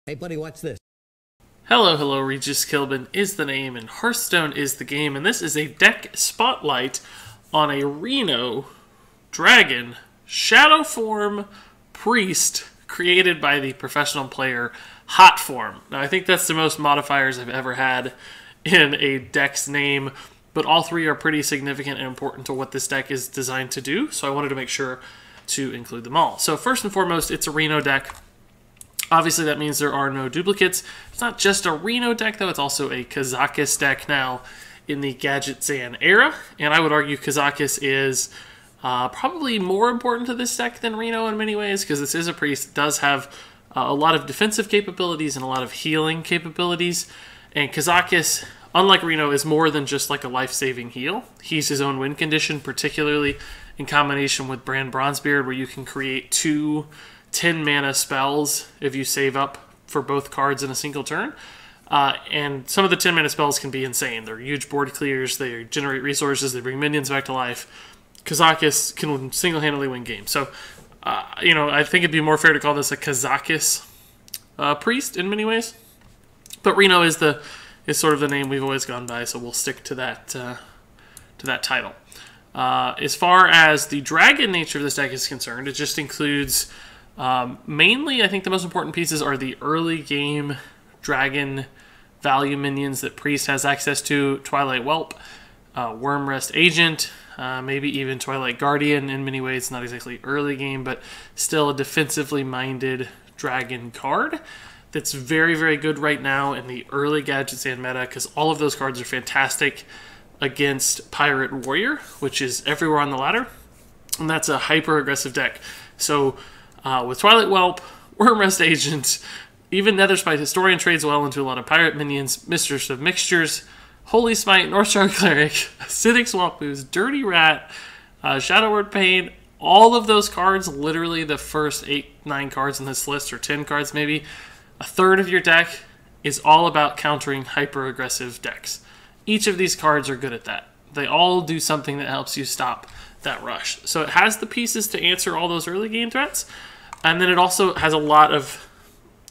Hey buddy, watch this. Hello, Regis Kilbin is the name, and Hearthstone is the game, and this is a deck spotlight on a Reno Dragon Shadowform Priest created by the professional player Hotform. Now, I think that's the most modifiers I've ever had in a deck's name, but all three are pretty significant and important to what this deck is designed to do, so I wanted to make sure to include them all. So first and foremost, it's a Reno deck. Obviously, that means there are no duplicates. It's not just a Reno deck, though. It's also a Kazakus deck now in the Gadget Zan era. And I would argue Kazakus is probably more important to this deck than Reno in many ways, because this is a priest. It does have a lot of defensive capabilities and a lot of healing capabilities. And Kazakus, unlike Reno, is more than just like a life-saving heal. He's his own win condition, particularly in combination with Brand Bronzebeard, where you can create 2 10-mana spells if you save up for both cards in a single turn. And some of the 10-mana spells can be insane. They're huge board clears, they generate resources, they bring minions back to life. Kazakus can single-handedly win games. So, I think it'd be more fair to call this a Kazakus priest in many ways. But Reno is sort of the name we've always gone by, so we'll stick to that title. As far as the dragon nature of this deck is concerned, it just includes mainly, I think the most important pieces are the early game dragon value minions that Priest has access to: Twilight Whelp, Wormrest Agent, maybe even Twilight Guardian. In many ways, not exactly early game, but still a defensively minded dragon card that's very, very good right now in the early Gadget Zan meta, because all of those cards are fantastic against Pirate Warrior, which is everywhere on the ladder, and that's a hyper-aggressive deck. So with Twilight Whelp, Wormrest Agent, even Netherspite Historian trades well into a lot of pirate minions, Mistress of Mixtures, Holy Smite, Northstar Cleric, Acidic Swampoos, Dirty Rat, Shadow Word Pain. All of those cards, literally the first 8-9 cards in this list, or 10 cards maybe, a third of your deck is all about countering hyper-aggressive decks. Each of these cards are good at that. They all do something that helps you stop that rush. So it has the pieces to answer all those early game threats. And then it also has a lot of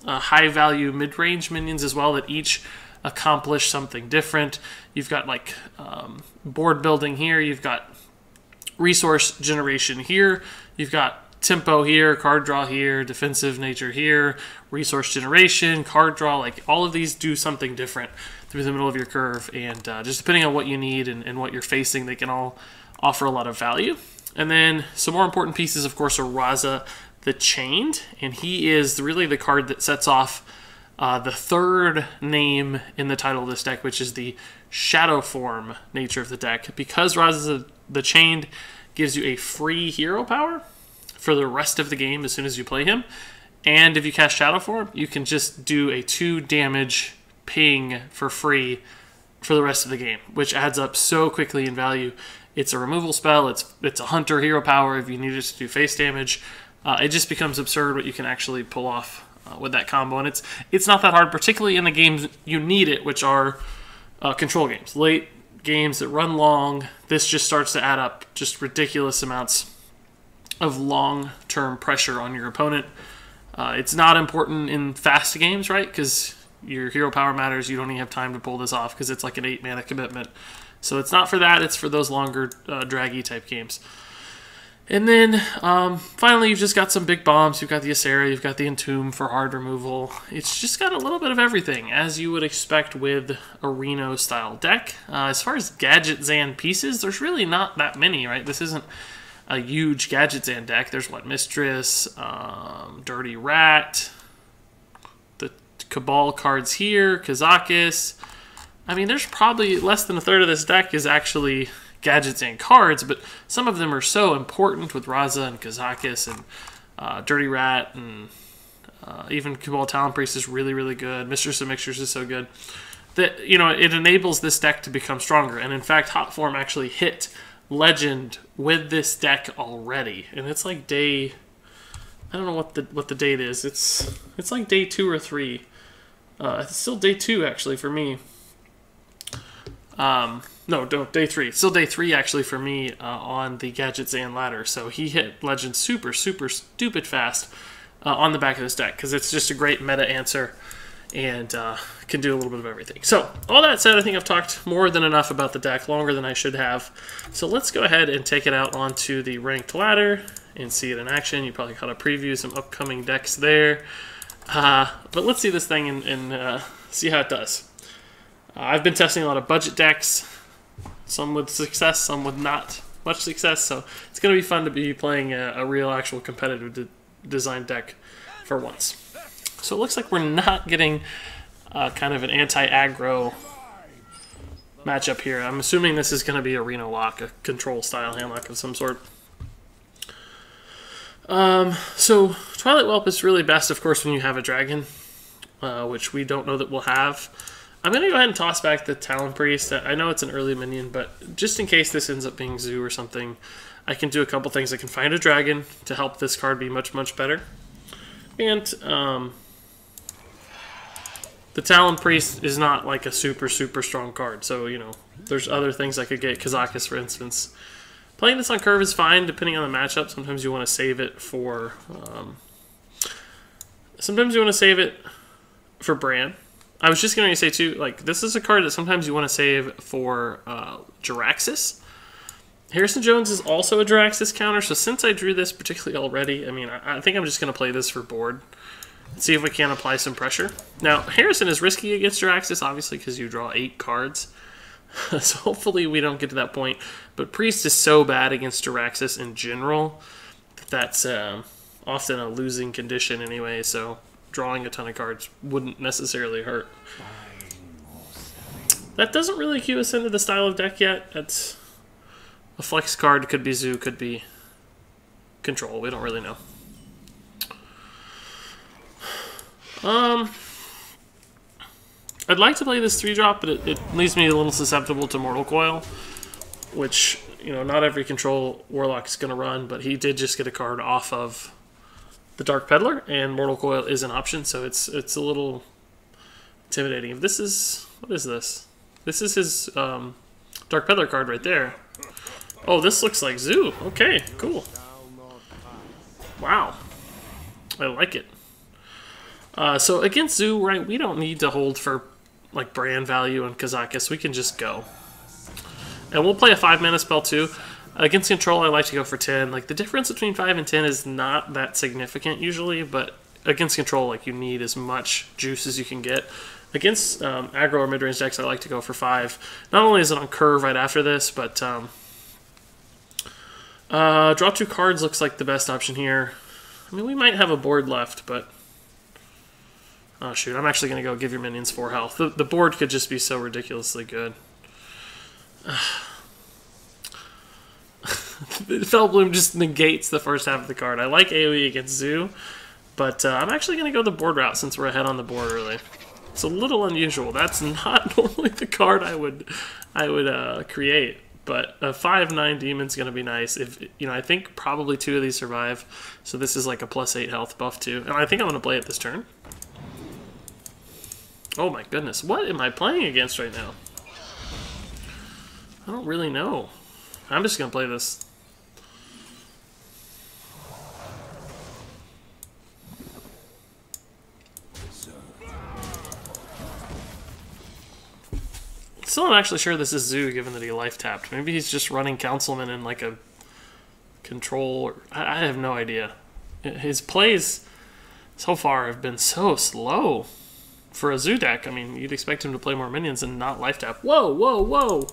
high-value mid-range minions as well that each accomplish something different. You've got like board building here. You've got resource generation here. You've got tempo here, card draw here, defensive nature here, resource generation, card draw. Like all of these do something different through the middle of your curve. And just depending on what you need and what you're facing, they can all offer a lot of value. And then some more important pieces, of course, are Raza the Chained, and he is really the card that sets off the third name in the title of this deck, which is the Shadowform nature of the deck. Because Raza the Chained gives you a free hero power for the rest of the game as soon as you play him, and if you cast Shadowform, you can just do a 2 damage ping for free for the rest of the game, which adds up so quickly in value. It's a removal spell, it's a hunter hero power if you need it to do face damage. It just becomes absurd what you can actually pull off with that combo, and it's not that hard, particularly in the games you need it, which are control games, late games that run long. This just starts to add up just ridiculous amounts of long-term pressure on your opponent. It's not important in fast games, right? Because your hero power matters. You don't even have time to pull this off because it's like an 8-mana commitment. So it's not for that. It's for those longer, draggy type games. And then, finally, you've just got some big bombs. You've got the Acera, you've got the Entomb for hard removal. It's just got a little bit of everything, as you would expect with a Reno-style deck. As far as Gadget Zan pieces, there's really not that many, right? This isn't a huge Gadget Zan deck. There's, Mistress, Dirty Rat, the Cabal cards here, Kazakus. I mean, there's probably less than a third of this deck is actually Gadget Zan cards, but some of them are so important with Raza and Kazakus and Dirty Rat, and even Cabal Talon Priest is really, really good. Mistress of Mixtures is so good that, it enables this deck to become stronger. And in fact, Hotform actually hit Legend with this deck already, and it's like day, I don't know what the date is. It's like day 2 or 3. It's still day 2 actually for me. No, day 3. Still day 3 actually for me on the Gadget Zan ladder. So he hit Legend super, super stupid fast. on the back of this deck, because it's just a great meta answer and can do a little bit of everything. So, all that said, I think I've talked more than enough about the deck, longer than I should have. So let's go ahead and take it out onto the ranked ladder and see it in action. You probably caught a preview, some upcoming decks there. But let's see this thing and see how it does. I've been testing a lot of budget decks, some with success, some with not much success, so it's going to be fun to be playing a real, actual competitive design deck for once. So it looks like we're not getting kind of an anti-aggro matchup here. I'm assuming this is going to be a Reno lock, a control-style hand lock of some sort. So Twilight Whelp is really best, of course, when you have a dragon, which we don't know that we'll have. I'm going to go ahead and toss back the Talon Priest. I know it's an early minion, but just in case this ends up being Zoo or something, I can do a couple things. I can find a dragon to help this card be much, much better. And the Talon Priest is not like a super, super strong card. So, you know, there's other things I could get. Kazakus, for instance. Playing this on curve is fine, depending on the matchup. Sometimes you want to save it for... sometimes you want to save it for Bran. I was just going to say, too, like, this is a card that sometimes you want to save for Jaraxxus. Harrison Jones is also a Jaraxxus counter, so since I drew this particularly already, I mean, I think I'm just going to play this for board. See if we can apply some pressure. Now, Harrison is risky against Jaraxxus, obviously, because you draw 8 cards. So hopefully we don't get to that point. But Priest is so bad against Jaraxxus in general that that's often a losing condition anyway, so drawing a ton of cards wouldn't necessarily hurt. That doesn't really cue us into the style of deck yet. That's a flex card, could be Zoo, could be Control, we don't really know. I'd like to play this 3-drop, but it leaves me a little susceptible to Mortal Coil, which, you know, not every Control Warlock is going to run, but he did just get a card off of the Dark Peddler, and Mortal Coil is an option, so it's a little intimidating. If this is... what is this? This is his Dark Peddler card right there. Oh, this looks like Zoo. Okay, cool. Wow. I like it. So against Zoo, right, we don't need to hold for like Bran value and Kazakus. We can just go. And we'll play a 5-mana spell too. Against Control, I like to go for 10. Like, the difference between 5 and 10 is not that significant usually, but against Control, like, you need as much juice as you can get. Against aggro or mid-range decks, I like to go for 5. Not only is it on curve right after this, but draw 2 cards looks like the best option here. I mean, we might have a board left, but... oh, shoot. I'm actually going to go give your minions 4 health. The board could just be so ridiculously good. Fell Bloom just negates the first half of the card. I like AoE against Zoo, but I'm actually going to go the board route since we're ahead on the board early. It's a little unusual. That's not normally the card I would create, but a 5/9 demon's going to be nice. If you know, I think probably 2 of these survive, so this is like a +8 health buff too, and I think I'm going to play it this turn. Oh my goodness, what am I playing against right now? I don't really know. I'm just going to play this. Still not actually sure this is Zoo, given that he life tapped. Maybe he's just running Councilman in like a control. Or, I have no idea. His plays so far have been so slow for a Zoo deck. I mean, you'd expect him to play more minions and not life tap. Whoa, whoa, whoa!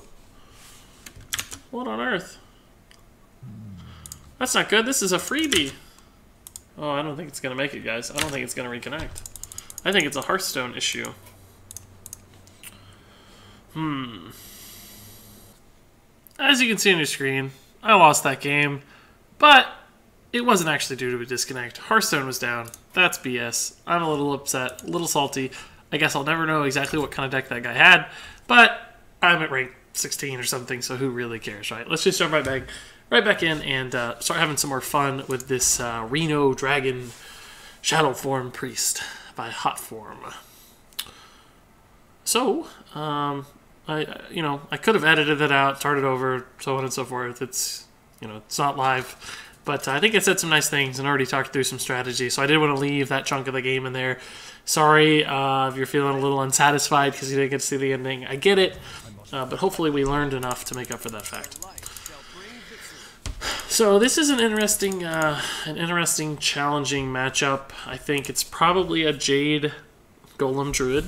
What on earth? That's not good. This is a freebie. Oh, I don't think it's going to make it, guys. I don't think it's going to reconnect. I think it's a Hearthstone issue. As you can see on your screen, I lost that game, but it wasn't actually due to a disconnect. Hearthstone was down. That's BS. I'm a little upset, a little salty. I guess I'll never know exactly what kind of deck that guy had, but I'm at rank 16 or something, so who really cares, right? Let's just jump right back in and start having some more fun with this Reno Dragon Shadowform Priest by Hotform. So, I could have edited it out, started over, so on and so forth. It's, you know, it's not live. But I think I said some nice things and already talked through some strategy, so I did want to leave that chunk of the game in there. Sorry if you're feeling a little unsatisfied because you didn't get to see the ending. I get it, but hopefully we learned enough to make up for that fact. So this is an interesting, challenging matchup. I think it's probably a Jade Golem Druid.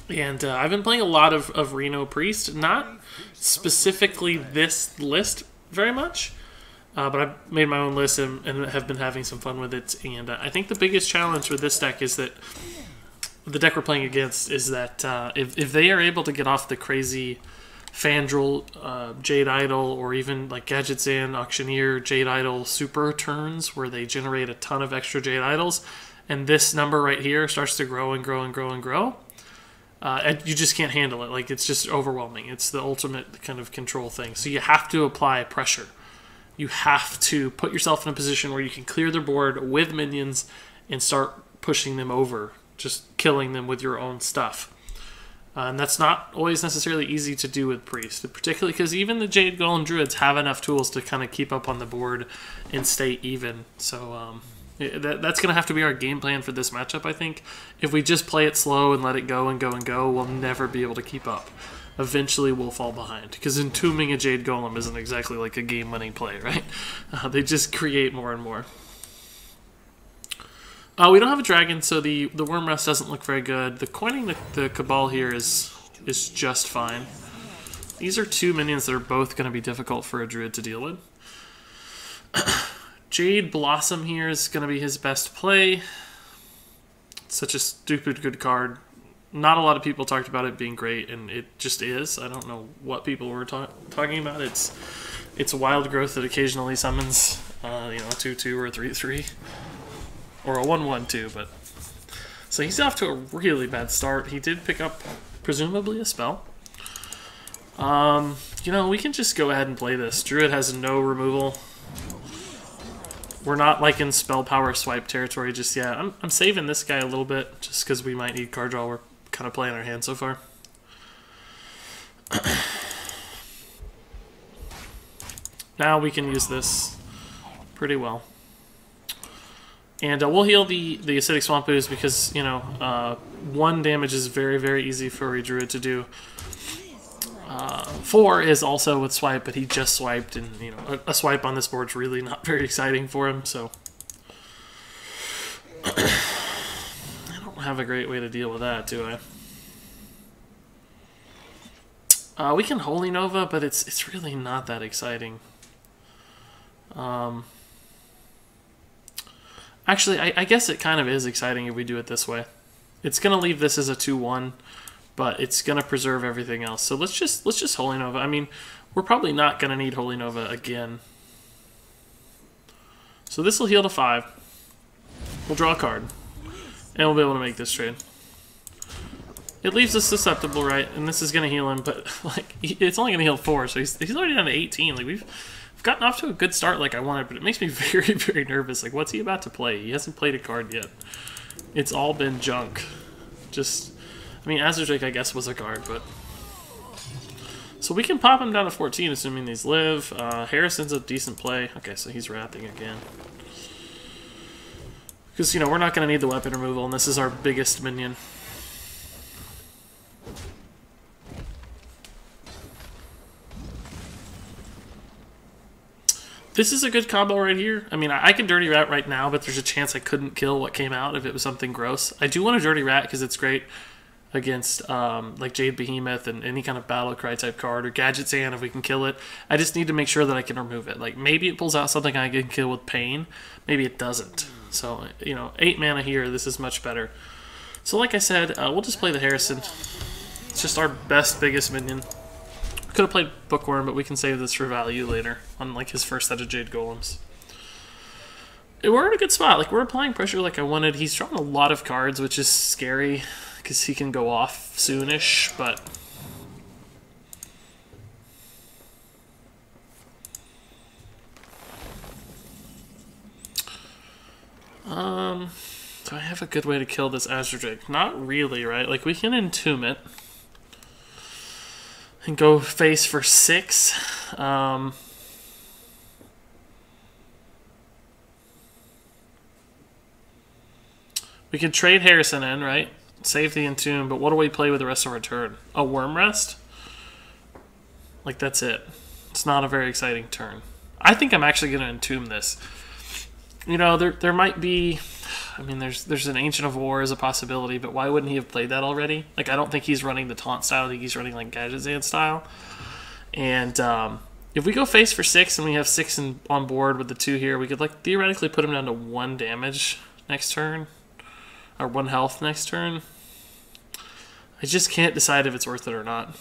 And I've been playing a lot of Reno Priest, not specifically this list very much, but I've made my own list and have been having some fun with it. And I think the biggest challenge with this deck is that the deck we're playing against is that if they are able to get off the crazy Fandral, Jade Idol, or even like Gadget's in Auctioneer, Jade Idol super turns where they generate a ton of extra Jade Idols, and this number right here starts to grow and grow and grow and grow, and you just can't handle it. Like, it's just overwhelming. It's the ultimate kind of control thing. So you have to apply pressure. You have to put yourself in a position where you can clear their board with minions and start pushing them over, just killing them with your own stuff. And that's not always necessarily easy to do with Priest, particularly because even the Jade Golem Druids have enough tools to kind of keep up on the board and stay even. So that's going to have to be our game plan for this matchup, I think. If we just play it slow and let it go and go and go, we'll never be able to keep up. Eventually we'll fall behind, because entombing a Jade Golem isn't exactly like a game-winning play, right? They just create more and more. We don't have a dragon, so the Worm Rest doesn't look very good. The coining the Cabal here is just fine. These are two minions that are both going to be difficult for a Druid to deal with. Jade Blossom here is going to be his best play. It's such a stupid good card. Not a lot of people talked about it being great, and it just is. I don't know what people were talking about. It's a wild growth that occasionally summons, a 2/2 or a 3/3. Or a 1/1/2, but... So he's off to a really bad start. He did pick up, presumably, a spell. We can just go ahead and play this. Druid has no removal. We're not, like, in spell power swipe territory just yet. I'm saving this guy a little bit, just because we might need card draw. We're kind of playing our hand so far. Now we can use this pretty well. And we'll heal the Acidic Swamp Ooze because, 1 damage is very, very easy for a Druid to do. 4 is also with swipe, but he just swiped, and, a swipe on this board's really not very exciting for him, so... I don't have a great way to deal with that, do I? We can Holy Nova, but it's really not that exciting. Actually, I guess it kind of is exciting if we do it this way. It's going to leave this as a 2/1, but it's going to preserve everything else. So let's just Holy Nova. I mean, we're probably not going to need Holy Nova again. So this will heal to 5. We'll draw a card, and we'll be able to make this trade. It leaves us susceptible, right? And this is going to heal him, but like it's only going to heal 4, so he's already down to 18. Like we've gotten off to a good start like I wanted, but it makes me very, very nervous. Like, what's he about to play? He hasn't played a card yet. It's all been junk. Azure Drake, I guess, was a card, but... So we can pop him down to 14, assuming these live. Harrison's a decent play. Okay, so he's wrapping again. Because, we're not going to need the weapon removal, and this is our biggest minion. This is a good combo right here. I mean, I can Dirty Rat right now, but there's a chance I couldn't kill what came out if it was something gross. I do want a Dirty Rat because it's great against like Jade Behemoth and any kind of Battle Cry type card, or Gadget Sand if we can kill it. I just need to make sure that I can remove it. Like, maybe it pulls out something I can kill with Pain. Maybe it doesn't. So, 8 mana here, this is much better. So like I said, we'll just play the Harrison. It's just our best, biggest minion. Could have played Bookworm, but we can save this for value later on like his first set of Jade Golems. We're in a good spot. Like, we're applying pressure like I wanted. He's drawing a lot of cards, which is scary because he can go off soonish, but... Do I have a good way to kill this Azure Drake? Not really, right? Like, we can Entomb it and go face for 6. We can trade Harrison in, right? Save the Entomb, but what do we play with the rest of our turn? A Worm Rest? Like, that's it. It's not a very exciting turn. I think I'm actually going to Entomb this. You know, there might be... I mean, there's an Ancient of War as a possibility, but why wouldn't he have played that already? Like, I don't think he's running the Taunt style. I think he's running, like, Gadgetzan style. And if we go face for 6 and we have 6 on board with the 2 here, we could, like, theoretically put him down to 1 damage next turn. Or 1 health next turn. I just can't decide if it's worth it or not.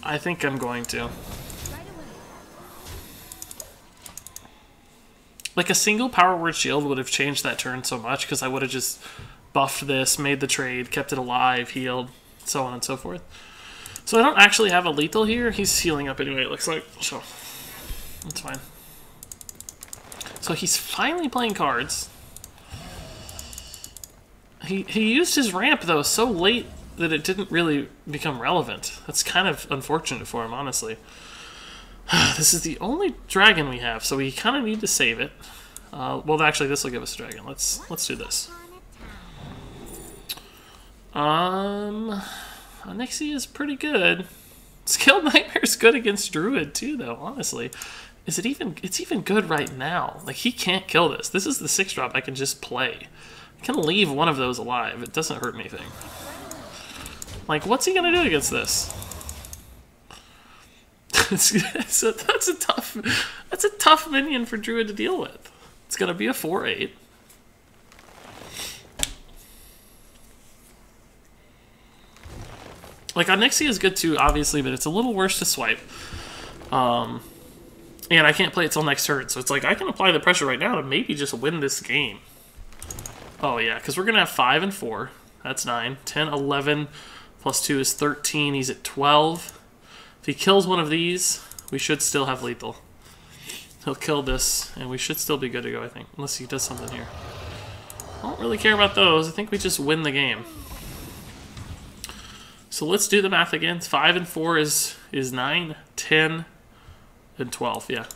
I think I'm going to. Like, a single Power Word Shield would have changed that turn so much, because I would have just buffed this, made the trade, kept it alive, healed, so on and so forth. So I don't actually have a lethal here. He's healing up anyway, it looks like. So, that's fine. So he's finally playing cards. He used his ramp, though, so late that it didn't really become relevant. That's kind of unfortunate for him, honestly. This is the only dragon we have, so we kind of need to save it. Well, actually, this will give us a dragon. Let's do this. Nixie is pretty good. Skilled Nightmare is good against Druid, too, though, honestly. Is it even... It's even good right now. Like, he can't kill this. This is the 6-drop I can just play. I can leave one of those alive. It doesn't hurt anything. Like, what's he gonna do against this? That's a tough minion for Druid to deal with. It's gonna be a 4/8. Like, Onyxia is good too, obviously, but it's a little worse to swipe. And I can't play it till next turn, so it's like I can apply the pressure right now to maybe just win this game. Oh yeah, because we're gonna have 5 and 4. That's 9. 10, 11 plus 2 is 13. He's at 12. If he kills one of these, we should still have lethal. He'll kill this, and we should still be good to go, I think. Unless he does something here. I don't really care about those. I think we just win the game. So let's do the math again. 5 and 4 is 9, 10, and 12. Yeah.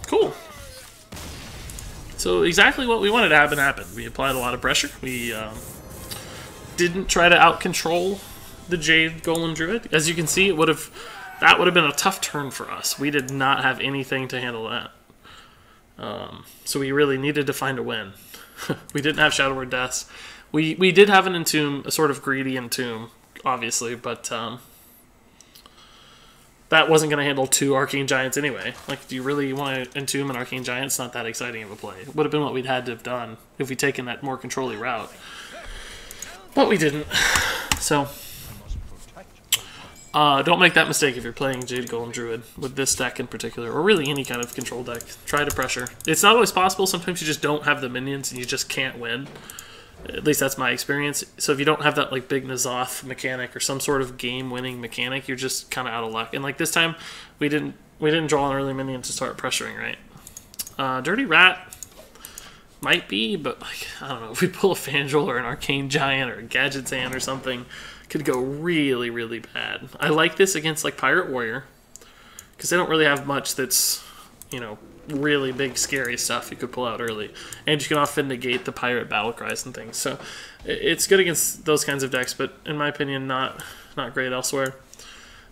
Cool. So exactly what we wanted to happen happened. We applied a lot of pressure. We didn't try to out-control the Jade Golem Druid. As you can see, that would have been a tough turn for us. We did not have anything to handle that. So we really needed to find a win. We didn't have Shadow Word Deaths. We did have an Entomb, a sort of greedy Entomb, obviously, but that wasn't going to handle 2 Arcane Giants anyway. Like, do you really want to Entomb an Arcane Giant? It's not that exciting of a play. It would have been what we'd had to have done if we'd taken that more control-y route. But we didn't. So, don't make that mistake if you're playing Jade Golem Druid with this deck in particular, or really any kind of control deck. Try to pressure. It's not always possible. Sometimes you just don't have the minions and you just can't win. At least that's my experience. So if you don't have that like big N'Zoth mechanic or some sort of game-winning mechanic, you're just kind of out of luck. And like this time, we didn't draw an early minion to start pressuring, right? Dirty Rat might be, but like I don't know. If we pull a Fangirl or an Arcane Giant or a Gadgetzan or something, could go really, really bad. I like this against like Pirate Warrior because they don't really have much that's, you know, really big scary stuff you could pull out early, and you can often negate the pirate battle cries and things, so it's good against those kinds of decks, but in my opinion not great elsewhere.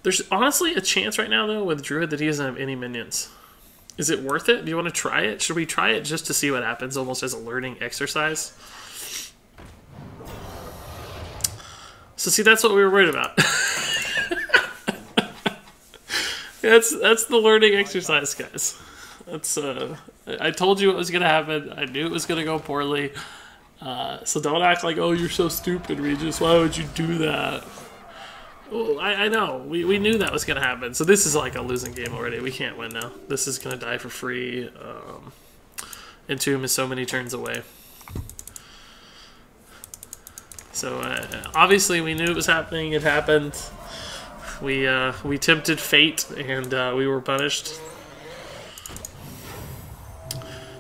There's honestly a chance right now though with Druid that he doesn't have any minions. Is it worth it? Do you want to try it? Should we try it just to see what happens, almost as a learning exercise? So see, that's what we were worried about. That's the learning exercise, guys. That's I told you it was gonna happen. I knew it was gonna go poorly. So don't act like, oh, you're so stupid, Regis. Why would you do that? Well, I know. We knew that was gonna happen. So this is like a losing game already. We can't win now. This is gonna die for free. Entomb is so many turns away. So obviously we knew it was happening. It happened. We tempted fate and we were punished.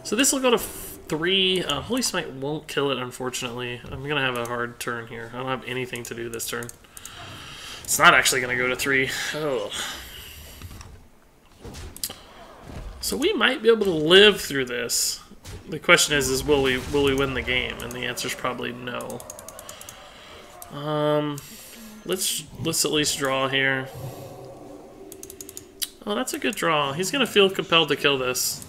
So this will go to 3. Holy Smite won't kill it, unfortunately. I'm going to have a hard turn here. I don't have anything to do this turn. It's not actually going to go to 3. Oh. So we might be able to live through this. The question is will we win the game? And the answer is probably no. Let's at least draw here. Oh, that's a good draw. He's gonna feel compelled to kill this,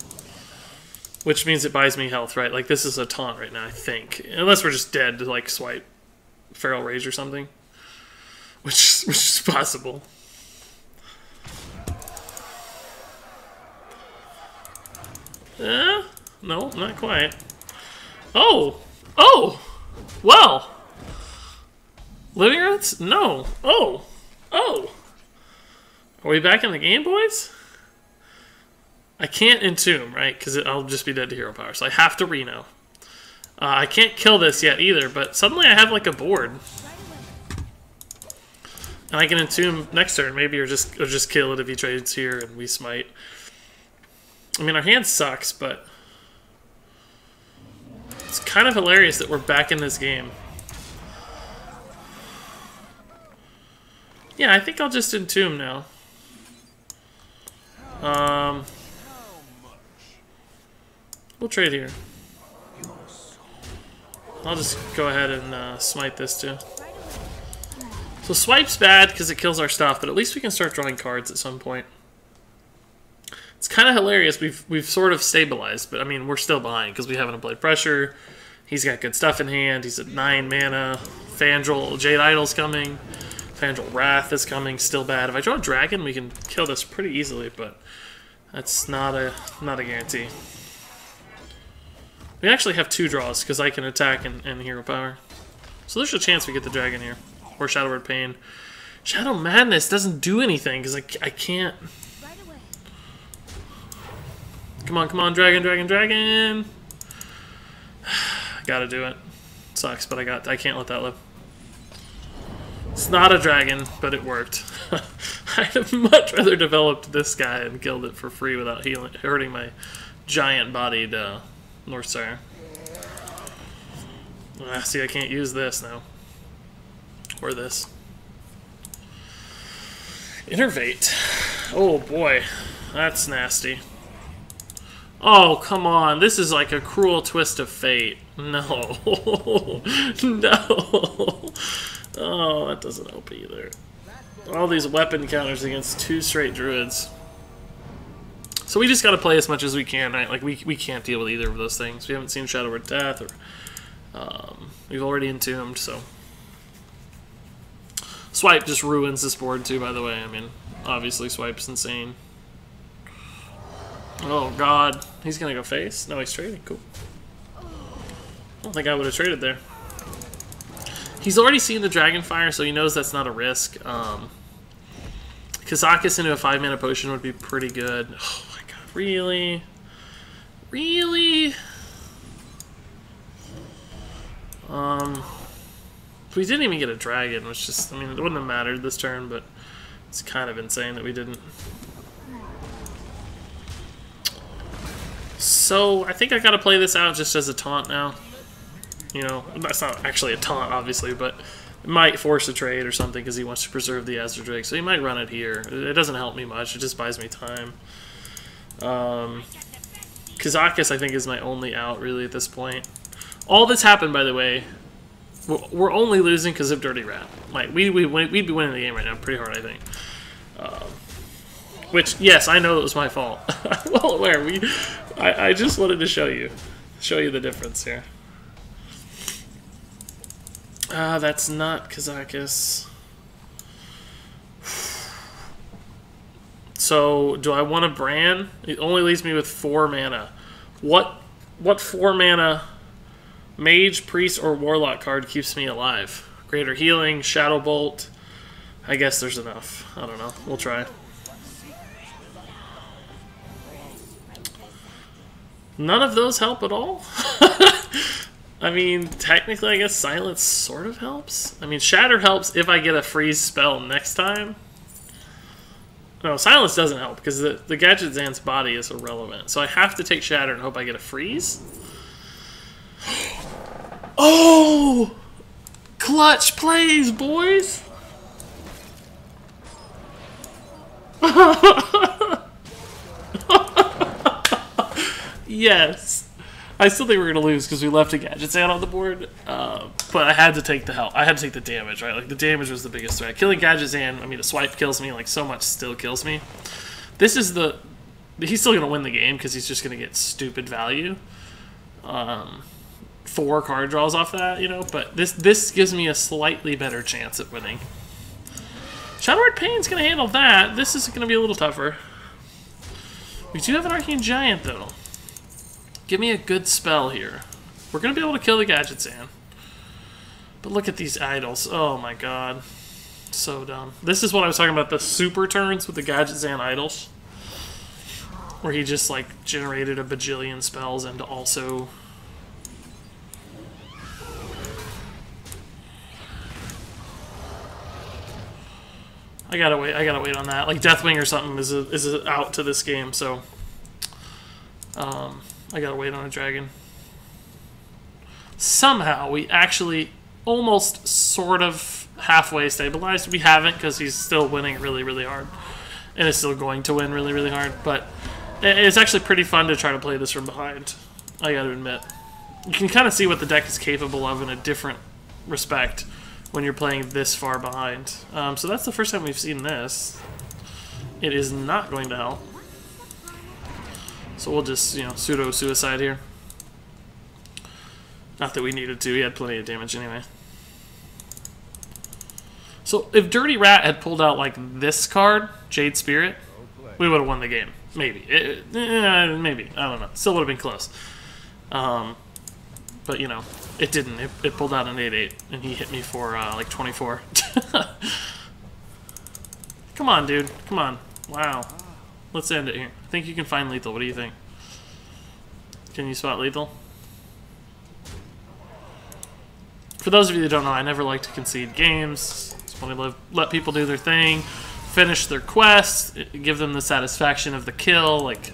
which means it buys me health, right? Like this is a taunt right now, I think, unless we're just dead to like swipe Feral Rage or something, which is possible. No, not quite. Oh! Oh! Well! Living Roots? No. Oh! Oh! Are we back in the game, boys? I can't Entomb, right? Because I'll just be dead to hero power, so I have to Reno. I can't kill this yet either, but suddenly I have like a board. And I can Entomb next turn, maybe, or just kill it if he trades here and we smite. I mean, our hand sucks, but it's kind of hilarious that we're back in this game. Yeah, I think I'll just Entomb now. We'll trade here. I'll just go ahead and smite this too. So swipe's bad because it kills our stuff, but at least we can start drawing cards at some point. It's kind of hilarious. We've sort of stabilized, but I mean we're still behind because we haven't applied pressure. He's got good stuff in hand. He's at 9 mana. Fandral Jade Idol's coming. Fandral Wrath is coming. Still bad. If I draw a dragon, we can kill this pretty easily, but that's not a guarantee. We actually have 2 draws because I can attack and hero power. So there's a chance we get the dragon here. Or Shadow Word Pain. Shadow Madness doesn't do anything because I can't. Come on, dragon, dragon, dragon. Gotta do it. Sucks, but I can't let that live. It's not a dragon, but it worked. I'd have much rather developed this guy and killed it for free without hurting my giant-bodied Northsire. See, I can't use this now. Or this. Innervate. Oh boy, that's nasty. Oh, come on. This is like a cruel twist of fate. No. No. Oh, that doesn't help either. All these weapon counters against 2 straight druids. So we just gotta play as much as we can, right? Like, we can't deal with either of those things. We haven't seen Shadow Word Death, or we've already Entombed, so. Swipe just ruins this board too, by the way. I mean, obviously Swipe's insane. Oh god, he's gonna go face? No, he's trading, cool. I don't think I would have traded there. He's already seen the Dragonfire, so he knows that's not a risk. Kazakis into a 5-mana potion would be pretty good. Oh my god, really? Really? We didn't even get a dragon, which just, I mean, it wouldn't have mattered this turn, but it's kind of insane that we didn't. So, I think I gotta play this out just as a taunt now. You know, that's not actually a taunt, obviously, but it might force a trade or something because he wants to preserve the Azure Drake, so he might run it here. It doesn't help me much, it just buys me time. Kazakis, I think, is my only out, really, at this point. All that's happened, by the way, we're only losing because of Dirty Rat. Like, we'd be winning the game right now pretty hard, I think. Which, yes, I know it was my fault. I'm well aware. I just wanted to show you the difference here. That's not Kazakis. So, do I want a Bran? It only leaves me with 4 mana. What 4 mana Mage, Priest, or Warlock card keeps me alive? Greater Healing, Shadow Bolt. I guess there's enough. I don't know. We'll try. None of those help at all? I mean, technically, I guess Silence sort of helps. I mean, Shatter helps if I get a freeze spell next time. No, Silence doesn't help because the Gadget Zan's body is irrelevant. So I have to take Shatter and hope I get a freeze. Oh! Clutch plays, boys! Yes. I still think we're going to lose because we left a Gadget Sand on the board, but I had to take the help. I had to take the damage, right? Like, the damage was the biggest threat. Killing Gadget Sand, I mean, a swipe kills me, like, so much still kills me. This is the... He's still going to win the game because he's just going to get stupid value. 4 card draws off that, you know, but this gives me a slightly better chance at winning. Shadowward Pain's going to handle that. This is going to be a little tougher. We do have an Arcane Giant, though. Give me a good spell here. We're going to be able to kill the Gadget Sand. But look at these idols. Oh my god. So dumb. This is what I was talking about, the super turns with the Gadget Sand idols. Where he just, like, generated a bajillion spells and also... I gotta wait on that. Like, Deathwing or something is out to this game, so... I gotta wait on a dragon. Somehow, we actually almost sort of halfway stabilized. We haven't, because he's still winning really, really hard. And is still going to win really, really hard. But it's actually pretty fun to try to play this from behind, I gotta admit. You can kind of see what the deck is capable of in a different respect when you're playing this far behind. So that's the first time we've seen this. It is not going to help. So we'll just, you know, pseudo-suicide here. Not that we needed to, he had plenty of damage anyway. So if Dirty Rat had pulled out, like, this card, Jade Spirit, we would have won the game. Maybe. Maybe. I don't know. Still would have been close. But, you know, it didn't. It pulled out an 8-8, and he hit me for, like, 24. Come on, dude. Come on. Wow. Let's end it here. I think you can find lethal. What do you think? Can you spot lethal? For those of you that don't know, I never like to concede games. Just want to let people do their thing, finish their quest, give them the satisfaction of the kill. Like,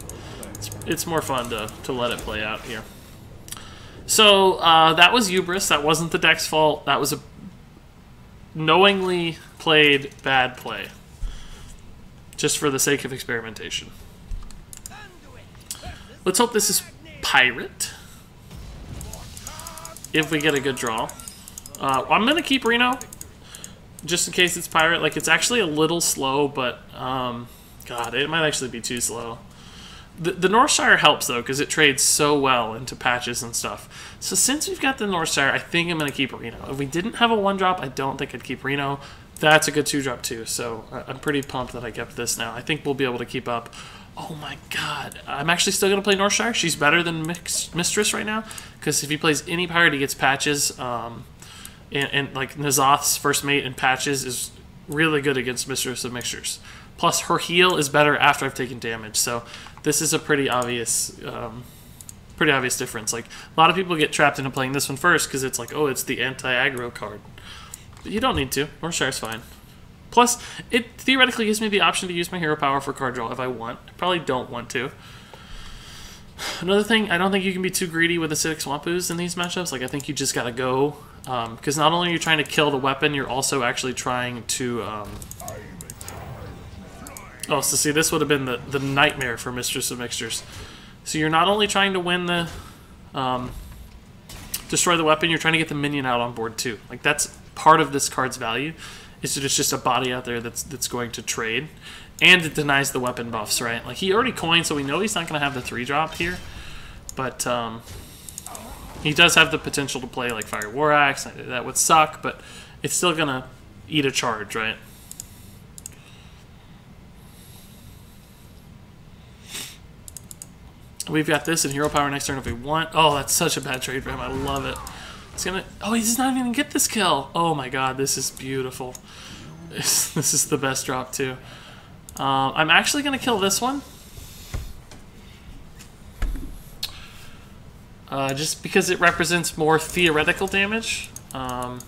it's more fun to let it play out here. So, that was hubris. That wasn't the deck's fault. That was a knowingly played bad play. Just for the sake of experimentation. Let's hope this is Pirate. If we get a good draw. I'm going to keep Reno. Just in case it's Pirate. Like, it's actually a little slow, but... God, it might actually be too slow. The Northshire helps, though, because it trades so well into patches and stuff. So since we've got the Northshire, I think I'm going to keep Reno. If we didn't have a 1-drop, I don't think I'd keep Reno. That's a good 2-drop too, so I'm pretty pumped that I kept this now. I think we'll be able to keep up. Oh my god. I'm actually still going to play Northshire. She's better than Mistress right now, because if he plays any pirate, he gets patches. And like, N'Zoth's first mate in patches is really good against Mistress of Mixtures. Plus, her heal is better after I've taken damage, so this is a pretty obvious difference. Like, a lot of people get trapped into playing this one first, because it's like, oh, it's the anti-aggro card. But you don't need to. Northshire's fine. Plus, it theoretically gives me the option to use my hero power for card draw if I want. I probably don't want to. Another thing, I don't think you can be too greedy with acidic Swampus in these matchups. Like, I think you just gotta go. Because not only are you trying to kill the weapon, you're also actually trying to... Oh, so see, this would have been the nightmare for Mistress of Mixtures. So you're not only trying to win the... destroy the weapon, you're trying to get the minion out on board too. Like, that's part of this card's value, is that it's just a body out there that's going to trade, and it denies the weapon buffs, right? Like, he already coined, so we know he's not going to have the 3-drop here, but he does have the potential to play like Fire War Axe. That would suck, but it's still going to eat a charge, right? We've got this in hero power next turn if we want. Oh, that's such a bad trade for him. I love it. It's gonna... Oh, he's not even gonna get this kill. Oh my god, this is beautiful. This is the best drop too. I'm actually gonna kill this one. Just because it represents more theoretical damage. And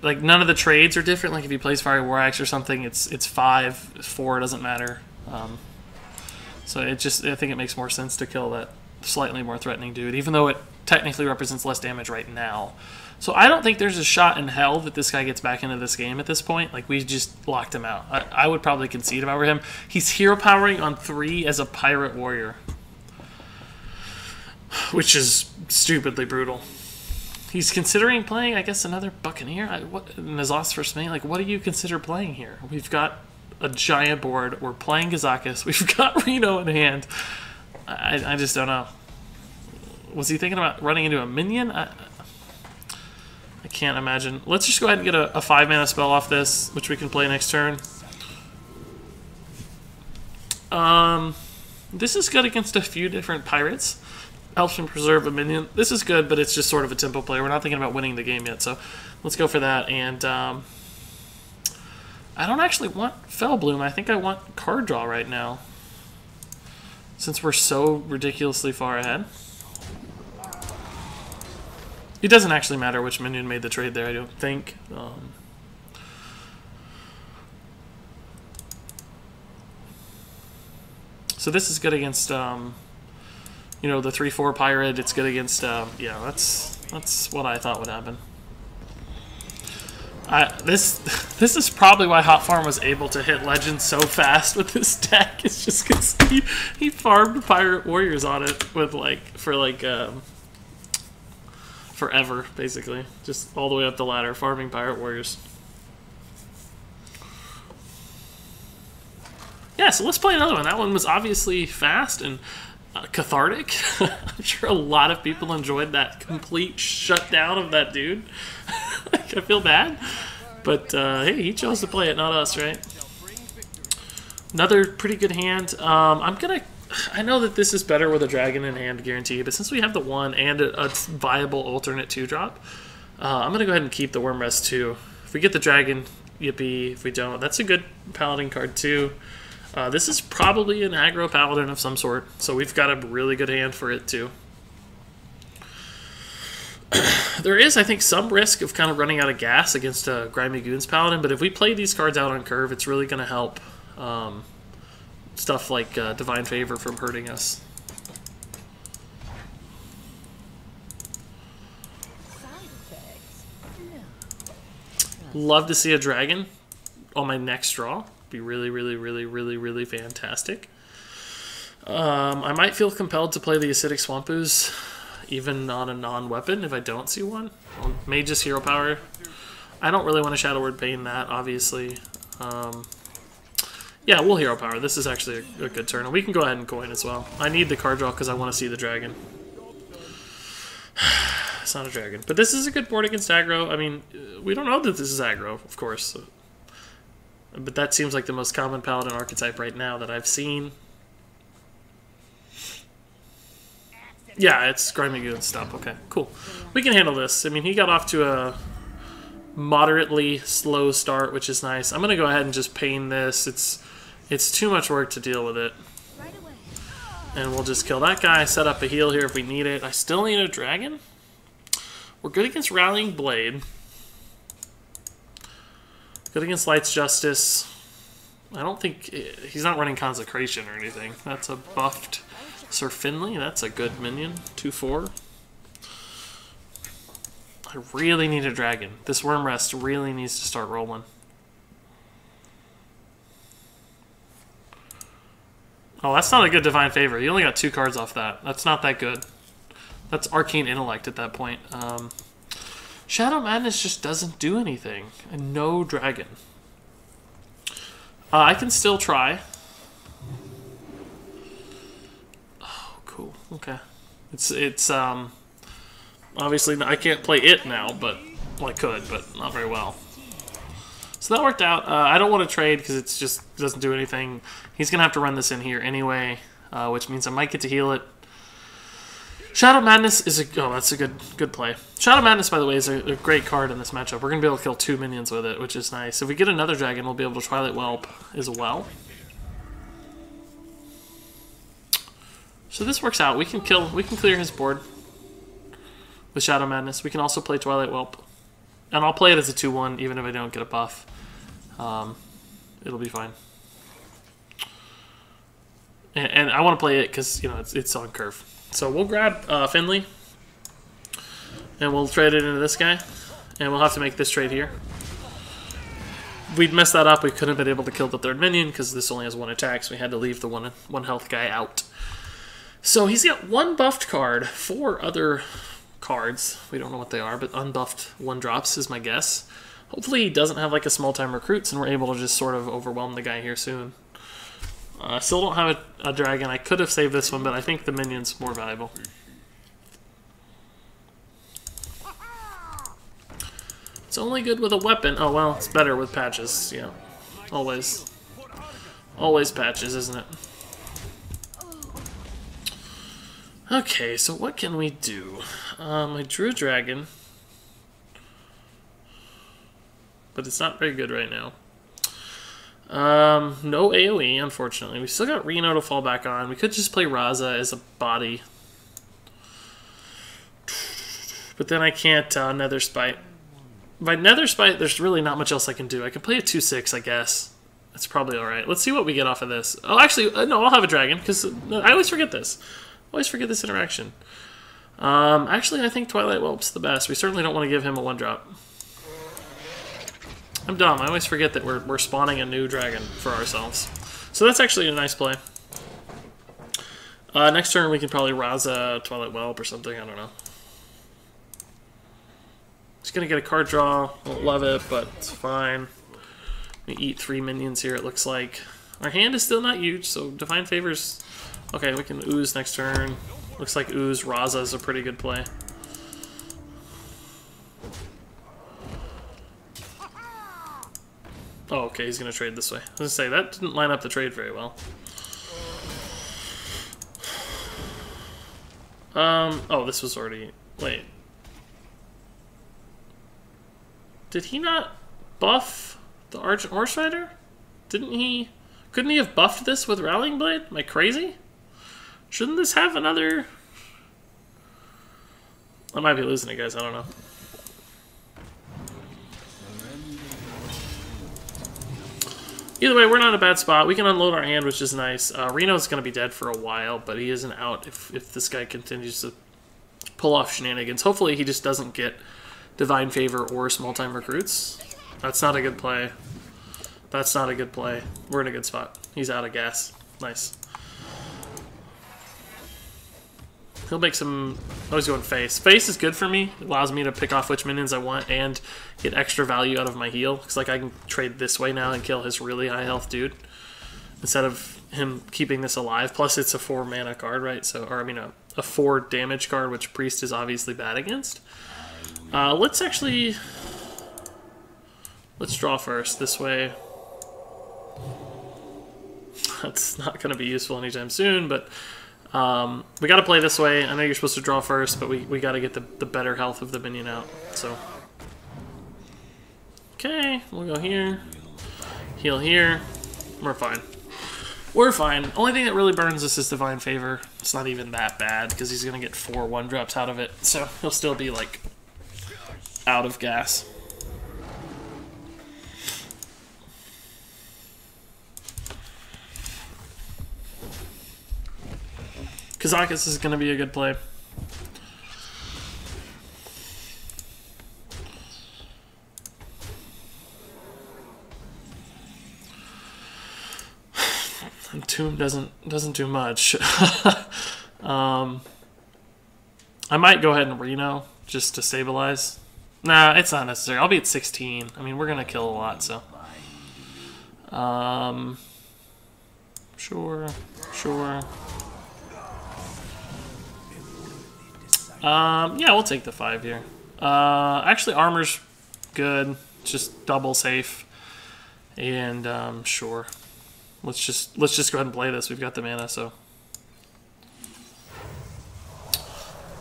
like, none of the trades are different. Like, if he plays Fire War Axe or something, it's 5, 4, it doesn't matter. So I think it makes more sense to kill that slightly more threatening dude, even though it technically represents less damage right now. So I don't think there's a shot in hell that this guy gets back into this game at this point. Like, we just locked him out. I would probably concede over him. He's hero powering on 3 as a pirate warrior. which is stupidly brutal. He's considering playing, I guess, another Buccaneer. What in his last first main? Like, what do you consider playing here? We've got a giant board. We're playing Gazakis. We've got Reno in hand. I just don't know. Was he thinking about running into a minion? I can't imagine. Let's just go ahead and get a 5-mana spell off this, which we can play next turn. This is good against a few different pirates. Helps him preserve a minion. This is good, but it's just sort of a tempo play. We're not thinking about winning the game yet, so let's go for that. And I don't actually want Fellbloom. I think I want card draw right now, since we're so ridiculously far ahead. It doesn't actually matter which minion made the trade there, I don't think. So this is good against, you know, the 3/4 pirate. It's good against, yeah, that's what I thought would happen. This is probably why Hotform was able to hit Legends so fast with this deck. It's just because he farmed Pirate Warriors on it with forever, basically. Just all the way up the ladder, farming Pirate Warriors. Yeah, so let's play another one. That one was obviously fast and cathartic. I'm sure a lot of people enjoyed that complete shutdown of that dude. Like, I feel bad. But, hey, he chose to play it, not us, right? Another pretty good hand. I know that this is better with a dragon in hand guarantee, but since we have the 1 and a viable alternate 2-drop, I'm going to go ahead and keep the Worm Rest 2. If we get the dragon, yippee. If we don't, that's a good paladin card too. This is probably an aggro paladin of some sort, so we've got a really good hand for it too. There is, I think, some risk of kind of running out of gas against a Grimy Goons paladin, but if we play these cards out on curve, it's really going to help stuff like Divine Favor from hurting us. Love to see a dragon on my next draw. Be really, really, really, really, really fantastic. I might feel compelled to play the Acidic Swamp Ooze, even on a non-weapon, if I don't see one. Mage's Hero Power. I don't really want to Shadow Word Pain that, obviously. Yeah, we'll Hero Power. This is actually a good turn. And we can go ahead and coin as well. I need the card draw because I want to see the dragon. It's not a dragon. But this is a good board against aggro. I mean, we don't know that this is aggro, of course. So. But that seems like the most common paladin archetype right now that I've seen. Yeah, it's Grimy Goons. Stop. Okay, cool. We can handle this. I mean, he got off to a moderately slow start, which is nice. I'm going to go ahead and just pain this. It's too much work to deal with it. And we'll just kill that guy, set up a heal here if we need it. I still need a dragon. We're good against Rallying Blade. Good against Light's Justice. I don't think... He's not running Consecration or anything. That's a buffed Sir Finley. That's a good minion. 2/4. I really need a dragon. This Worm Rest really needs to start rolling. Oh, that's not a good Divine Favor. You only got 2 cards off that. That's not that good. That's Arcane Intellect at that point. Shadow Madness just doesn't do anything. And no dragon. I can still try. Oh, cool. Okay. It's obviously I can't play it now, but well, I could, but not very well. So that worked out. I don't want to trade because it just doesn't do anything. He's gonna have to run this in here anyway, which means I might get to heal it. Shadow Madness is that's a good play. Shadow Madness, by the way, is a great card in this matchup. We're going to be able to kill 2 minions with it, which is nice. If we get another dragon, we'll be able to Twilight Whelp as well. So this works out. We can clear his board with Shadow Madness. We can also play Twilight Whelp. And I'll play it as a 2/1, even if I don't get a buff. It'll be fine. And I want to play it because, you know, it's on curve. So we'll grab Finley, and we'll trade it into this guy, and we'll have to make this trade here. If we'd messed that up, we couldn't have been able to kill the 3rd minion, because this only has 1 attack, so we had to leave the one health guy out. So he's got one buffed card, 4 other cards. We don't know what they are, but unbuffed 1-drops is my guess. Hopefully he doesn't have like a small-time recruits and we're able to just sort of overwhelm the guy here soon. Still don't have a dragon. I could have saved this one, but I think the minion's more valuable. It's only good with a weapon. Oh, well, it's better with patches. Yeah, always. Always patches, isn't it? Okay, so what can we do? I drew a dragon. But it's not very good right now. No AoE, unfortunately. We still got Reno to fall back on. We could just play Raza as a body. But then I can't Nether Spite. By Nether Spite, there's really not much else I can do. I can play a 2/6, I guess. That's probably alright. Let's see what we get off of this. Oh, actually, no, I'll have a dragon, because I always forget this. Always forget this interaction. Actually, I think Twilight Whelp's the best. We certainly don't want to give him a 1-drop. I'm dumb. I always forget that we're spawning a new dragon for ourselves. So that's actually a nice play. Next turn, we can probably Raza Twilight Whelp or something. I don't know. He's going to get a card draw. Won't love it, but it's fine. We eat 3 minions here, it looks like. Our hand is still not huge, so Divine Favors... Okay, we can Ooze next turn. Looks like Ooze Raza is a pretty good play. Oh, okay, he's going to trade this way. I was going to say, that didn't line up the trade very well. Oh, this was already... Wait. Did he not buff the Arch Rider? Didn't he... Couldn't he have buffed this with Rallying Blade? Am I crazy? Shouldn't this have another... I might be losing it, guys. I don't know. Either way, we're not in a bad spot. We can unload our hand, which is nice. Reno's going to be dead for a while, but he isn't out if this guy continues to pull off shenanigans. Hopefully he just doesn't get Divine Favor or small-time recruits. That's not a good play. That's not a good play. We're in a good spot. He's out of gas. Nice. He'll make some... Oh, he's going face. Face is good for me. It allows me to pick off which minions I want and get extra value out of my heal. It's like I can trade this way now and kill his really high health dude instead of him keeping this alive. Plus, it's a 4 mana card, right? So, or I mean, a 4 damage card, which Priest is obviously bad against. Let's actually... Let's draw first. This way... That's not going to be useful anytime soon, but... we got to play this way. I know you're supposed to draw first, but we got to get the better health of the minion out. So, okay, we'll go here, heal here. We're fine. We're fine. Only thing that really burns us is Divine Favor. It's not even that bad because he's gonna get 4 1-drops out of it, so he'll still be like out of gas. Kazakus is going to be a good play. Tomb doesn't do much. I might go ahead and Reno just to stabilize. Nah, it's not necessary. I'll be at 16. I mean, we're going to kill a lot, so. Sure. Yeah, we'll take the 5 here. Actually, armor's good. Just double safe. And, sure. Let's just go ahead and play this. We've got the mana, so.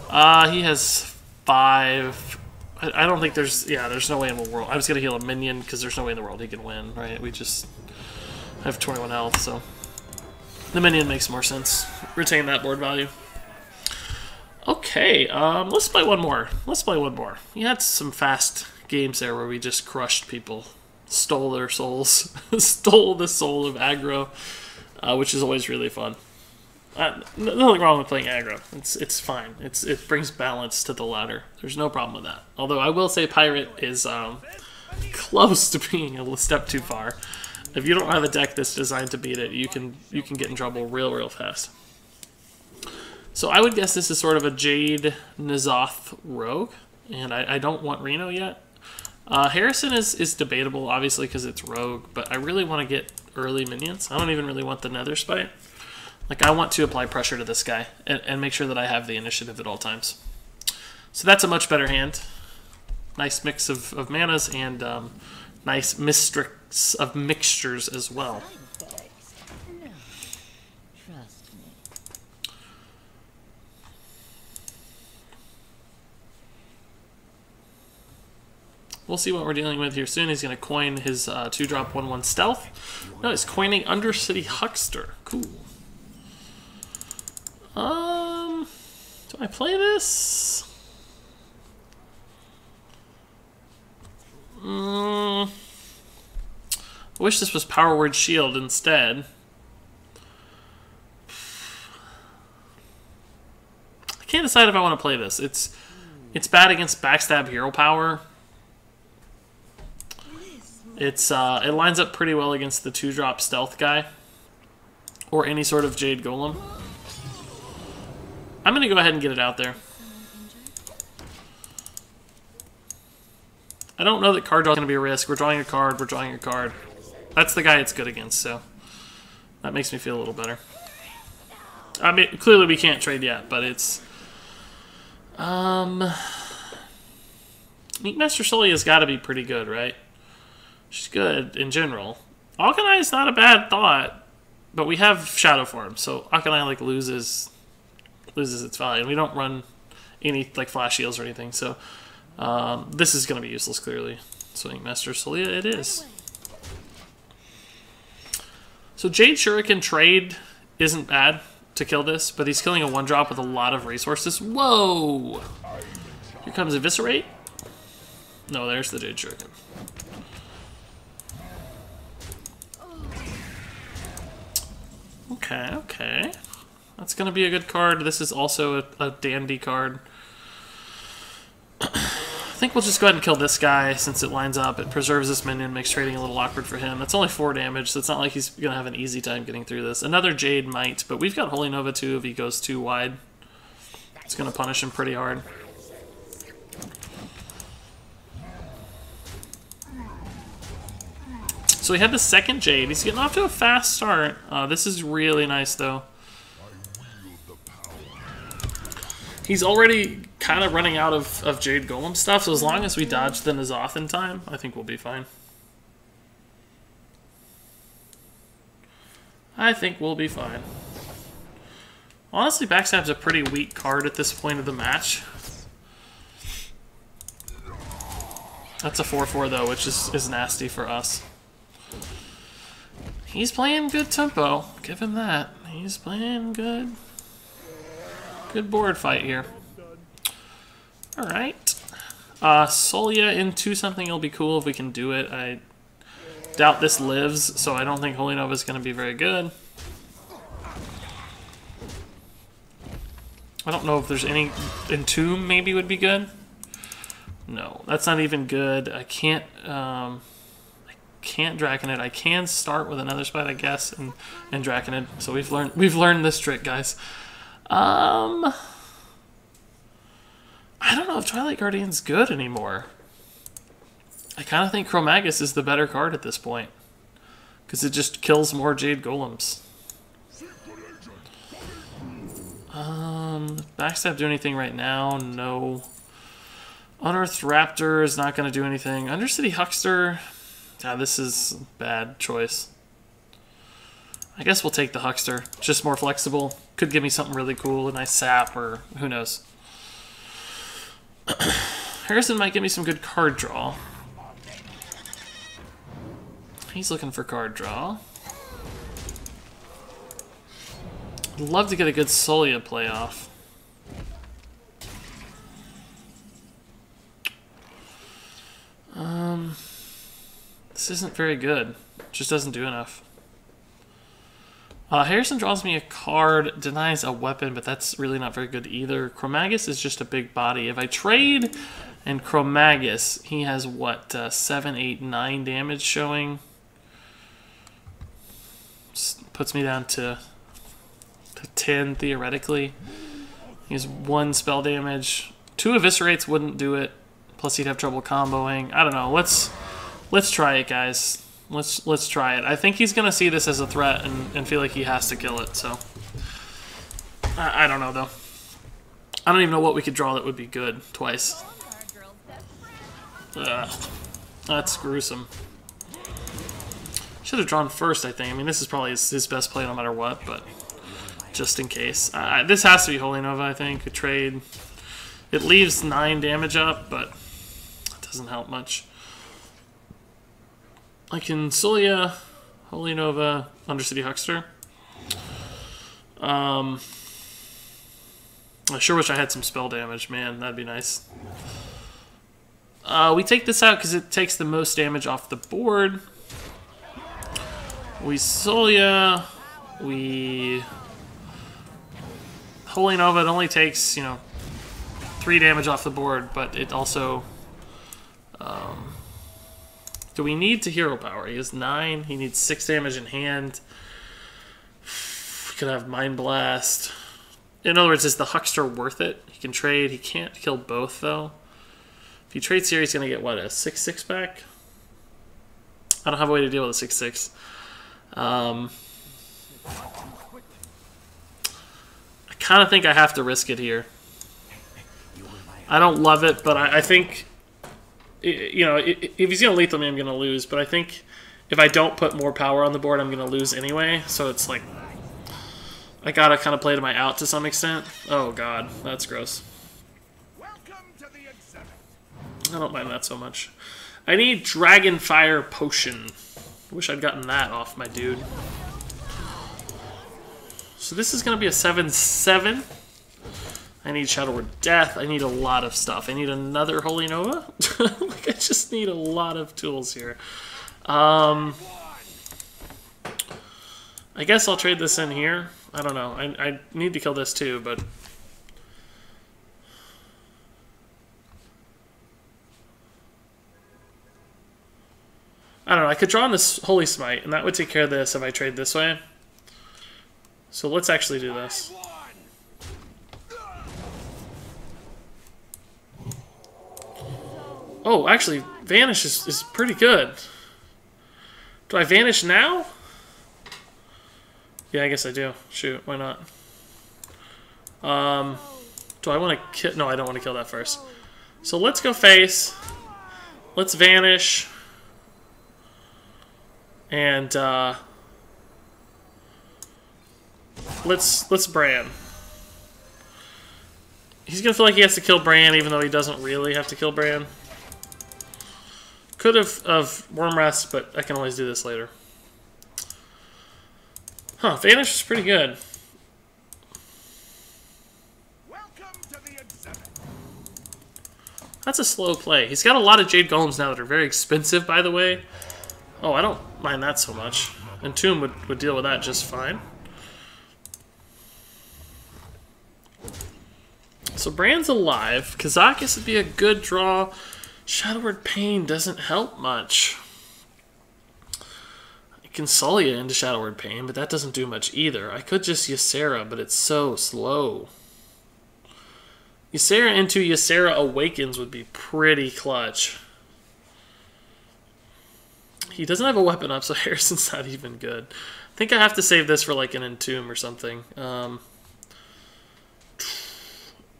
He has 5. I don't think there's... Yeah, there's no way in the world. I was going to heal a minion because there's no way in the world he can win, right? We just have 21 health, so. The minion makes more sense. Retain that board value. Okay, let's play one more. We had some fast games there where we just crushed people. Stole their souls. Stole the soul of aggro, which is always really fun. Nothing wrong with playing aggro. It's fine. It brings balance to the ladder. There's no problem with that. Although I will say Pirate is close to being a step too far. If you don't have a deck that's designed to beat it, you can get in trouble real fast. So I would guess this is sort of a Jade N'Zoth rogue, and I don't want Reno yet. Harrison is debatable, obviously, because it's rogue, but I really want to get early minions. I don't even really want the Nether Spite. Like, I want to apply pressure to this guy and make sure that I have the initiative at all times. So that's a much better hand. Nice mix of manas and nice mistrix of mixtures as well. We'll see what we're dealing with here soon. He's going to coin his 2-drop 1/1 stealth. No, he's coining Undercity Huckster. Cool. Do I play this? I wish this was Power Word Shield instead. I can't decide if I want to play this. It's bad against backstab hero power. It lines up pretty well against the 2-drop stealth guy or any sort of Jade Golem. I'm going to go ahead and get it out there. I don't know that card draw is going to be a risk. We're drawing a card, we're drawing a card. That's the guy it's good against, so that makes me feel a little better. I mean, clearly we can't trade yet, but it's... Meatmaster Solia's got to be pretty good, right? She's good in general. Akanai is not a bad thought, but we have Shadow Form, so Akanai like loses its value, and we don't run any like flash heals or anything. So this is going to be useless, clearly. So Meatmaster Solia, it is. So Jade Shuriken trade isn't bad to kill this, but he's killing a 1-drop with a lot of resources. Whoa! Here comes Eviscerate. No, there's the Jade Shuriken. Okay, okay. That's going to be a good card. This is also a dandy card. I think we'll just go ahead and kill this guy since it lines up. It preserves this minion, makes trading a little awkward for him. That's only 4 damage, so it's not like he's going to have an easy time getting through this. Another Jade might, but we've got Holy Nova too if he goes too wide. It's going to punish him pretty hard. So we had the second Jade. He's getting off to a fast start. This is really nice, though. He's already kind of running out of Jade Golem stuff, so as long as we dodge the N'Zoth in time, I think we'll be fine. I think we'll be fine. Honestly, Backstab's a pretty weak card at this point of the match. That's a 4/4, though, which is nasty for us. He's playing good tempo. Give him that. He's playing good. Good board fight here. Alright. Solia into something will be cool if we can do it. I doubt this lives, so I don't think Holy Nova is going to be very good. I don't know if there's any... Entomb maybe would be good. No, that's not even good. I can't Draken it. I can start with another spite, I guess, and Draken it. So we've learned this trick, guys. I don't know if Twilight Guardian's good anymore. I kind of think Chromagus is the better card at this point, because it just kills more Jade Golems. Backstab do anything right now? No. Unearthed Raptor is not going to do anything. Undercity Huckster... Yeah, this is a bad choice. I guess we'll take the Huckster. Just more flexible. Could give me something really cool, a nice sap, or who knows. Harrison might give me some good card draw. He's looking for card draw. I'd love to get a good Solia playoff. This isn't very good. Just doesn't do enough. Harrison draws me a card, denies a weapon, but that's really not very good either. Chromagus is just a big body. If I trade and Chromagus, he has what, 7, 8, 9 damage showing. Just puts me down to 10 theoretically. He's 1 spell damage. 2 eviscerates wouldn't do it. Plus he'd have trouble comboing. I don't know. Let's try it, guys. Let's try it. I think he's gonna see this as a threat and feel like he has to kill it. So I don't know though. I don't even know what we could draw that would be good twice. Ugh, that's gruesome. Should have drawn first, I think. I mean, this is probably his best play no matter what, but just in case. This has to be Holy Nova, I think. A trade. It leaves 9 damage up, but it doesn't help much. I can Solia, Holy Nova, Undercity Huckster. I sure wish I had some spell damage, man. That'd be nice. We take this out because it takes the most damage off the board. We Solia. We Holy Nova. It only takes, you know, 3 damage off the board, but it also... do we need to hero power? He has 9. He needs 6 damage in hand. We could have Mind Blast. In other words, is the Huckster worth it? He can trade. He can't kill both, though. If he trades here, he's going to get, what, a 6/6 back? I don't have a way to deal with a 6/6. I kind of think I have to risk it here. I don't love it, but I think, you know, if he's going to lethal me, I'm going to lose. But I think if I don't put more power on the board, I'm going to lose anyway. So it's like, I got to kind of play to my out to some extent. Oh, God, that's gross. I don't mind that so much. I need Dragon Fire Potion. Wish I'd gotten that off my dude. So this is going to be a 7/7. I need Shadow Word Death. I need a lot of stuff. I need another Holy Nova. Like, I just need a lot of tools here. I guess I'll trade this in here. I don't know. I need to kill this too, but... I don't know. I could draw on this Holy Smite, and that would take care of this if I trade this way. So let's actually do this. Oh, actually, Vanish is pretty good. Do I Vanish now? Yeah, I guess I do. Shoot, why not? Do I want to kill... No, I don't want to kill that first. So let's go face. Let's Vanish. And, let's Bran. He's gonna feel like he has to kill Bran, even though he doesn't really have to kill Bran. Could have Worm Rest, but I can always do this later. Huh, Vanish is pretty good. Welcome to the exhibit. That's a slow play. He's got a lot of Jade Golems now that are very expensive, by the way. Oh, I don't mind that so much. Entomb would deal with that just fine. So Bran's alive. Kazakus would be a good draw. Shadow Word Pain doesn't help much. I can Solia into Shadow Word Pain, but that doesn't do much either. I could just Ysera, but it's so slow. Ysera into Ysera Awakens would be pretty clutch. He doesn't have a weapon up, so Harrison's not even good. I think I have to save this for like an Entomb or something.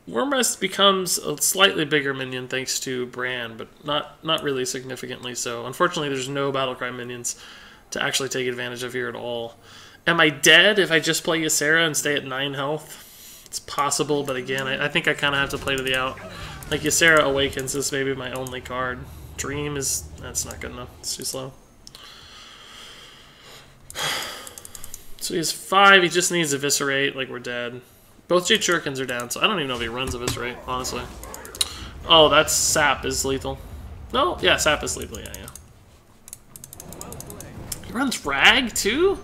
Wormrest becomes a slightly bigger minion thanks to Bran, but not really significantly so. Unfortunately, there's no Battlecry minions to actually take advantage of here at all. Am I dead if I just play Ysera and stay at 9 health? It's possible, but again, I think I kind of have to play to the out. Like, Ysera Awakens is maybe my only card. Dream is... that's not good enough. It's too slow. So he has 5. He just needs Eviscerate. Like, we're dead. Both Jade Shurikens are down, so I don't even know if he runs Eviscerate, honestly. Oh, that's Sap is lethal. No? Yeah, Sap is lethal. Yeah. He runs Rag, too?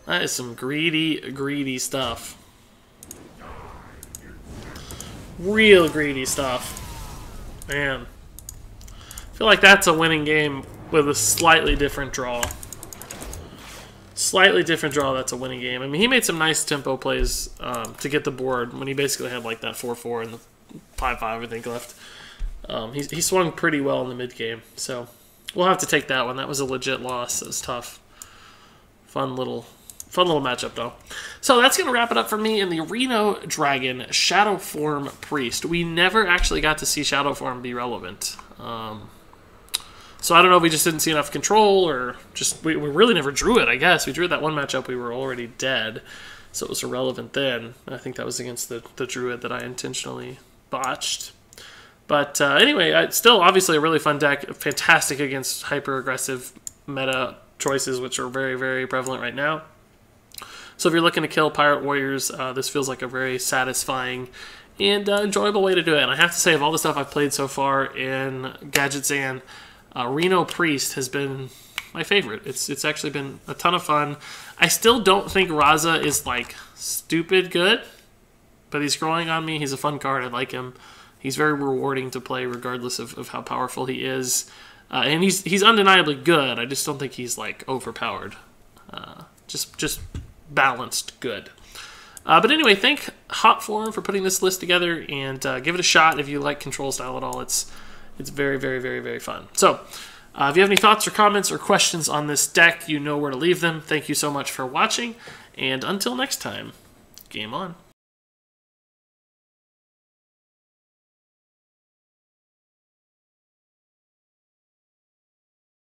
That is some greedy stuff. Real greedy stuff. Man. I feel like that's a winning game with a slightly different draw. slightly different draw, that's a winning game. I mean, he made some nice tempo plays to get the board when he basically had like that 4-4 and the 5-5, I think, left. He swung pretty well in the mid game, so we'll have to take that one. That was a legit loss. It was tough. Fun little matchup, though. So that's going to wrap it up for me in the Reno Dragon Shadow Form Priest. We never actually got to see Shadow Form be relevant. So I don't know if we just didn't see enough control, or just we really never drew it, I guess. We drew that one matchup, we were already dead, so it was irrelevant then. I think that was against the druid that I intentionally botched. But anyway, still obviously a really fun deck. Fantastic against hyper-aggressive meta choices, which are very, very prevalent right now. So if you're looking to kill Pirate Warriors, this feels like a very satisfying and enjoyable way to do it. And I have to say, of all the stuff I've played so far in Gadget Zan, Reno Priest has been my favorite. It's actually been a ton of fun. I still don't think Raza is like stupid good, but he's growing on me. He's a fun card. I like him. He's very rewarding to play regardless of how powerful he is. And he's undeniably good. I just don't think he's like overpowered. Just balanced good. But anyway, thank Hotform for putting this list together, and give it a shot if you like control style at all. It's very, very, very, very fun. So if you have any thoughts or comments or questions on this deck, you know where to leave them. Thank you so much for watching, and until next time, game on.